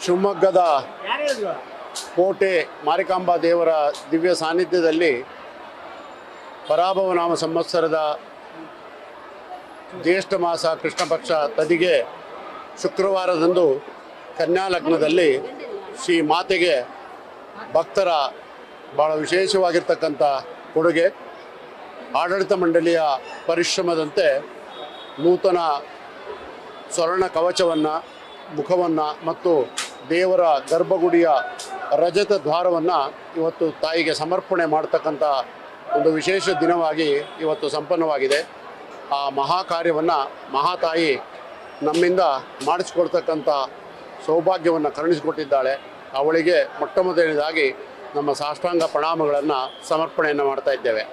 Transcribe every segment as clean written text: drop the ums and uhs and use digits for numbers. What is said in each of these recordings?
ಶಿವಮೊಗ್ಗದ ಕೋಟೆ ಮಾರಿಕಾಂಬಾ ದೇವರ ದಿವ್ಯ ಸಾನ್ನಿಧ್ಯದಲ್ಲಿ ಪರಾಭವ ನಾಮ ಸಂವತ್ಸರದ ಜ್ಯೇಷ್ಠ ಮಾಸ ಕೃಷ್ಣ ಪಕ್ಷ ತದಿಗೆ ಶುಕ್ರವಾರದಂದು ಕನ್ಯಾ ಲಗ್ನದಲ್ಲಿ ಶ್ರೀ ಮಾತೆಗೆ ಭಕ್ತರ ಭಾಳ ವಿಶೇಷವಾಗಿರ್ತಕ್ಕಂಥ ಕೊಡುಗೆ. ಆಡಳಿತ ಮಂಡಳಿಯ ಪರಿಶ್ರಮದಂತೆ ನೂತನ ಸ್ವರ್ಣ ಕವಚವನ್ನು, ಮುಖವನ್ನು ಮತ್ತು ದೇವರ ಗರ್ಭಗುಡಿಯ ರಜತ ದ್ವಾರವನ್ನು ಇವತ್ತು ತಾಯಿಗೆ ಸಮರ್ಪಣೆ ಮಾಡ್ತಕ್ಕಂಥ ಒಂದು ವಿಶೇಷ ದಿನವಾಗಿ ಇವತ್ತು ಸಂಪನ್ನವಾಗಿದೆ. ಆ ಮಹಾ ಕಾರ್ಯವನ್ನು ಮಹಾತಾಯಿ ನಮ್ಮಿಂದ ಮಾಡಿಸ್ಕೊಡ್ತಕ್ಕಂಥ ಸೌಭಾಗ್ಯವನ್ನು ಕರುಣಿಸಿಕೊಟ್ಟಿದ್ದಾಳೆ. ಅವಳಿಗೆ ಮೊಟ್ಟ ಮೊದಲನೇದಾಗಿ ನಮ್ಮ ಸಾಷ್ಟಾಂಗ ಪ್ರಣಾಮಗಳನ್ನು ಸಮರ್ಪಣೆಯನ್ನು ಮಾಡ್ತಾ ಇದ್ದೇವೆ.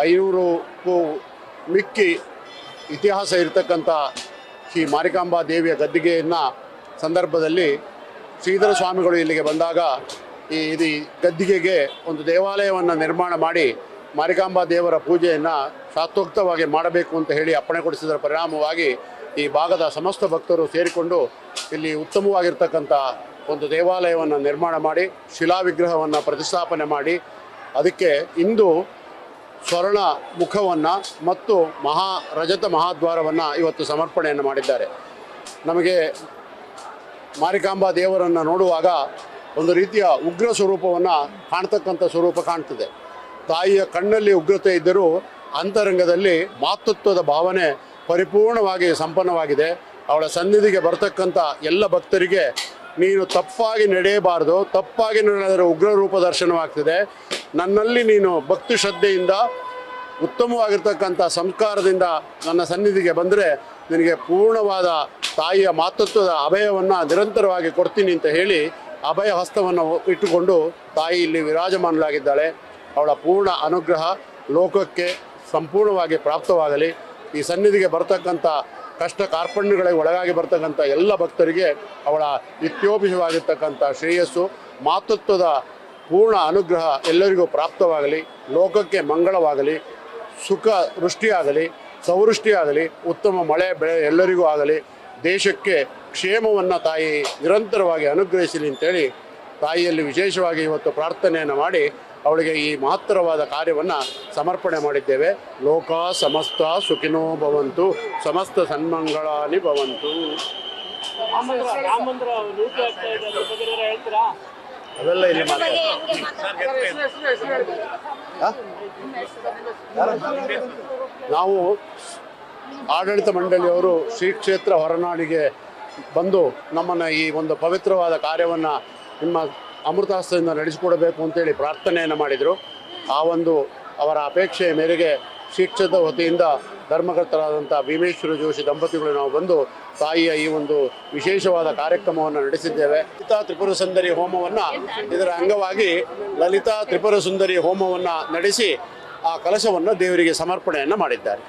500ಕ್ಕೂ ಮಿಕ್ಕಿ ಇತಿಹಾಸ ಇರತಕ್ಕಂಥ ಶ್ರೀ ಮಾರಿಕಾಂಬಾ ದೇವಿಯ ಗದ್ದಿಗೆಯನ್ನು ಸಂದರ್ಭದಲ್ಲಿ ಶ್ರೀಧರ ಸ್ವಾಮಿಗಳು ಇಲ್ಲಿಗೆ ಬಂದಾಗ ಈ ಗದ್ದಿಗೆಗೆ ಒಂದು ದೇವಾಲಯವನ್ನು ನಿರ್ಮಾಣ ಮಾಡಿ ಮಾರಿಕಾಂಬಾ ದೇವರ ಪೂಜೆಯನ್ನು ಶಾಸ್ತ್ರೋಕ್ತವಾಗಿ ಮಾಡಬೇಕು ಅಂತ ಹೇಳಿ ಅಪ್ಪಣೆ ಕೊಡಿಸಿದರ ಪರಿಣಾಮವಾಗಿ ಈ ಭಾಗದ ಸಮಸ್ತ ಭಕ್ತರು ಸೇರಿಕೊಂಡು ಇಲ್ಲಿ ಉತ್ತಮವಾಗಿರ್ತಕ್ಕಂಥ ಒಂದು ದೇವಾಲಯವನ್ನು ನಿರ್ಮಾಣ ಮಾಡಿ ಶಿಲಾವಿಗ್ರಹವನ್ನು ಪ್ರತಿಷ್ಠಾಪನೆ ಮಾಡಿ ಅದಕ್ಕೆ ಇಂದು ಸ್ವರ್ಣ ಮುಖವನ್ನು ಮತ್ತು ರಜತ ಮಹಾದ್ವಾರವನ್ನು ಇವತ್ತು ಸಮರ್ಪಣೆಯನ್ನು ಮಾಡಿದ್ದಾರೆ. ನಮಗೆ ಮಾರಿಕಾಂಬಾ ದೇವರನ್ನು ನೋಡುವಾಗ ಒಂದು ರೀತಿಯ ಉಗ್ರ ಸ್ವರೂಪವನ್ನು ಕಾಣ್ತಕ್ಕಂಥ ಸ್ವರೂಪ ಕಾಣ್ತದೆ. ತಾಯಿಯ ಕಣ್ಣಲ್ಲಿ ಉಗ್ರತೆ ಇದ್ದರೂ ಅಂತರಂಗದಲ್ಲಿ ಮಾತೃತ್ವದ ಭಾವನೆ ಪರಿಪೂರ್ಣವಾಗಿ ಸಂಪನ್ನವಾಗಿದೆ. ಅವಳ ಸನ್ನಿಧಿಗೆ ಬರ್ತಕ್ಕಂಥ ಎಲ್ಲ ಭಕ್ತರಿಗೆ ನೀನು ತಪ್ಪಾಗಿ ನಡೆಯಬಾರ್ದು, ತಪ್ಪಾಗಿ ನಡೆದರೆ ಉಗ್ರ ರೂಪ ದರ್ಶನವಾಗ್ತಿದೆ, ನನ್ನಲ್ಲಿ ನೀನು ಭಕ್ತಿ ಶ್ರದ್ಧೆಯಿಂದ ಉತ್ತಮವಾಗಿರ್ತಕ್ಕಂಥ ಸಂಸ್ಕಾರದಿಂದ ನನ್ನ ಸನ್ನಿಧಿಗೆ ಬಂದರೆ ನಿನಗೆ ಪೂರ್ಣವಾದ ತಾಯಿಯ ಮಾತೃತ್ವದ ಅಭಯವನ್ನು ನಿರಂತರವಾಗಿ ಕೊಡ್ತೀನಿ ಅಂತ ಹೇಳಿ ಅಭಯ ಹಸ್ತವನ್ನು ಇಟ್ಟುಕೊಂಡು ತಾಯಿ ಇಲ್ಲಿ ವಿರಾಜಮಾನಲಾಗಿದ್ದಾಳೆ. ಅವಳ ಪೂರ್ಣ ಅನುಗ್ರಹ ಲೋಕಕ್ಕೆ ಸಂಪೂರ್ಣವಾಗಿ ಪ್ರಾಪ್ತವಾಗಲಿ. ಈ ಸನ್ನಿಧಿಗೆ ಬರ್ತಕ್ಕಂಥ ಕಷ್ಟ ಕಾರ್ಪಣ್ಯಗಳಿಗೆ ಒಳಗಾಗಿ ಬರ್ತಕ್ಕಂಥ ಎಲ್ಲ ಭಕ್ತರಿಗೆ ಅವಳ ನಿತ್ಯೋಪಿಷವಾಗಿರ್ತಕ್ಕಂಥ ಶ್ರೇಯಸ್ಸು, ಮಾತೃತ್ವದ ಪೂರ್ಣ ಅನುಗ್ರಹ ಎಲ್ಲರಿಗೂ ಪ್ರಾಪ್ತವಾಗಲಿ. ಲೋಕಕ್ಕೆ ಮಂಗಳವಾಗಲಿ, ಸುಖ ವೃಷ್ಟಿಯಾಗಲಿ, ಸವೃಷ್ಟಿಯಾಗಲಿ, ಉತ್ತಮ ಮಳೆ ಬೆಳೆ ಎಲ್ಲರಿಗೂ ಆಗಲಿ, ದೇಶಕ್ಕೆ ಕ್ಷೇಮವನ್ನು ತಾಯಿ ನಿರಂತರವಾಗಿ ಅನುಗ್ರಹಿಸಲಿ ಅಂತೇಳಿ ತಾಯಿಯಲ್ಲಿ ವಿಶೇಷವಾಗಿ ಇವತ್ತು ಪ್ರಾರ್ಥನೆಯನ್ನು ಮಾಡಿ ಅವಳಿಗೆ ಈ ಮಹತ್ತರವಾದ ಕಾರ್ಯವನ್ನು ಸಮರ್ಪಣೆ ಮಾಡಿದ್ದೇವೆ. ಲೋಕ ಸಮಸ್ತ ಸುಖಿನೋ ಭವಂತು, ಸಮಸ್ತ ಸನ್ಮಂಗಳಾನಿ ಭವಂತು. ಅವೆಲ್ಲ ಇಲ್ಲಿ ನಾವು ಆಡಳಿತ ಮಂಡಳಿಯವರು ಶ್ರೀ ಕ್ಷೇತ್ರ ಹೊರನಾಡಿಗೆ ಬಂದು ನಮ್ಮನ್ನು ಈ ಒಂದು ಪವಿತ್ರವಾದ ಕಾರ್ಯವನ್ನು ನಿಮ್ಮ ಅಮೃತಹಸ್ತದಿಂದ ನಡೆಸಿಕೊಡಬೇಕು ಅಂತೇಳಿ ಪ್ರಾರ್ಥನೆಯನ್ನು ಮಾಡಿದರು. ಆ ಒಂದು ಅವರ ಅಪೇಕ್ಷೆಯ ಮೇರೆಗೆ ಶ್ರೀ ಕ್ಷೇತ್ರ ವತಿಯಿಂದ ಧರ್ಮಕರ್ತರಾದಂಥ ಭೀಮೇಶ್ವರ ಜೋಶಿ ದಂಪತಿಗಳು ನಾವು ಬಂದು ತಾಯಿಯ ಈ ಒಂದು ವಿಶೇಷವಾದ ಕಾರ್ಯಕ್ರಮವನ್ನು ನಡೆಸಿದ್ದೇವೆ. ಲಲಿತಾ ತ್ರಿಪುರ ಸುಂದರಿ ಹೋಮವನ್ನು ಇದರ ಅಂಗವಾಗಿ ಲಲಿತಾ ತ್ರಿಪುರ ಸುಂದರಿ ಹೋಮವನ್ನು ನಡೆಸಿ ಆ ಕಲಶವನ್ನು ದೇವರಿಗೆ ಸಮರ್ಪಣೆಯನ್ನು ಮಾಡಿದ್ದಾರೆ.